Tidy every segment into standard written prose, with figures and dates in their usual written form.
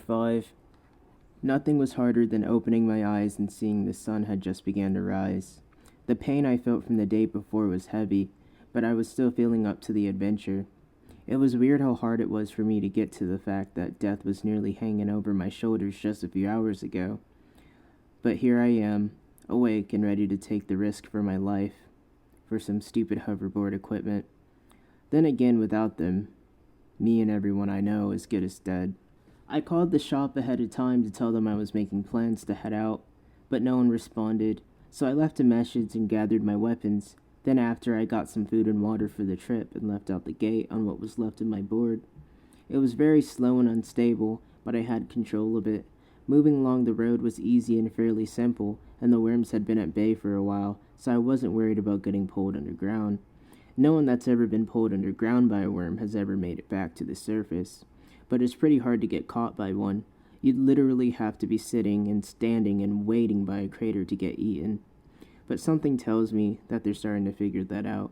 5. Nothing was harder than opening my eyes and seeing the sun had just begun to rise. The pain I felt from the day before was heavy, but I was still feeling up to the adventure. It was weird how hard it was for me to get to the fact that death was nearly hanging over my shoulders just a few hours ago. But here I am, awake and ready to take the risk for my life, for some stupid hoverboard equipment. Then again, without them, me and everyone I know is good as dead. I called the shop ahead of time to tell them I was making plans to head out, but no one responded, so I left a message and gathered my weapons. Then after, I got some food and water for the trip and left out the gate on what was left of my board. It was very slow and unstable, but I had control of it. Moving along the road was easy and fairly simple, and the worms had been at bay for a while, so I wasn't worried about getting pulled underground. No one that's ever been pulled underground by a worm has ever made it back to the surface. But it's pretty hard to get caught by one. You'd literally have to be sitting and standing and waiting by a crater to get eaten. But something tells me that they're starting to figure that out.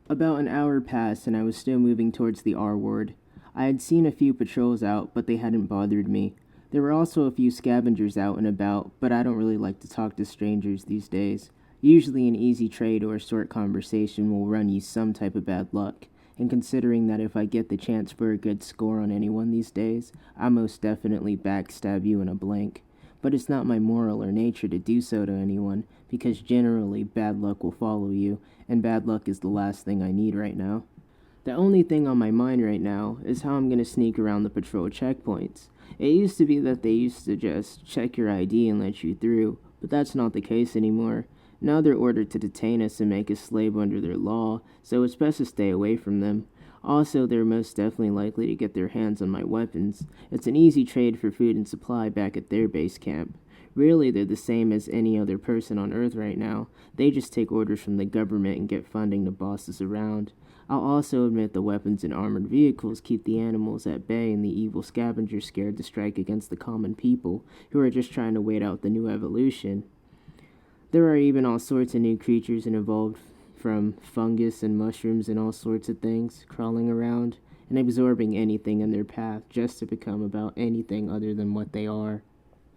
About an hour passed and I was still moving towards the R ward. I had seen a few patrols out, but they hadn't bothered me. There were also a few scavengers out and about, but I don't really like to talk to strangers these days. Usually an easy trade or a short conversation will run you some type of bad luck. And considering that if I get the chance for a good score on anyone these days, I most definitely backstab you in a blink. But it's not my moral or nature to do so to anyone, because generally bad luck will follow you, and bad luck is the last thing I need right now. The only thing on my mind right now is how I'm going to sneak around the patrol checkpoints. It used to be that they used to just check your ID and let you through, but that's not the case anymore. Now they're ordered to detain us and make us slave under their law, so it's best to stay away from them. Also, they're most definitely likely to get their hands on my weapons. It's an easy trade for food and supply back at their base camp. Really, they're the same as any other person on Earth right now. They just take orders from the government and get funding to boss us around. I'll also admit the weapons and armored vehicles keep the animals at bay and the evil scavengers scared to strike against the common people, who are just trying to wait out the new evolution. There are even all sorts of new creatures and evolved from fungus and mushrooms and all sorts of things, crawling around and absorbing anything in their path just to become about anything other than what they are.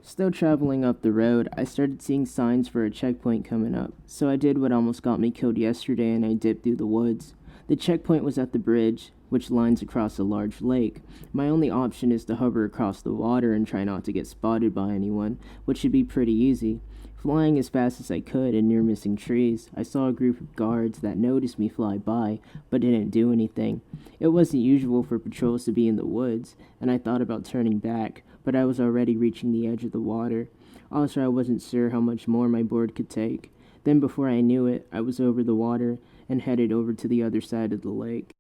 Still traveling up the road, I started seeing signs for a checkpoint coming up, so I did what almost got me killed yesterday and I dipped through the woods. The checkpoint was at the bridge, which lines across a large lake. My only option is to hover across the water and try not to get spotted by anyone, which should be pretty easy. Flying as fast as I could and near missing trees, I saw a group of guards that noticed me fly by, but didn't do anything. It wasn't usual for patrols to be in the woods, and I thought about turning back, but I was already reaching the edge of the water. Also, I wasn't sure how much more my board could take. Then before I knew it, I was over the water and headed over to the other side of the lake.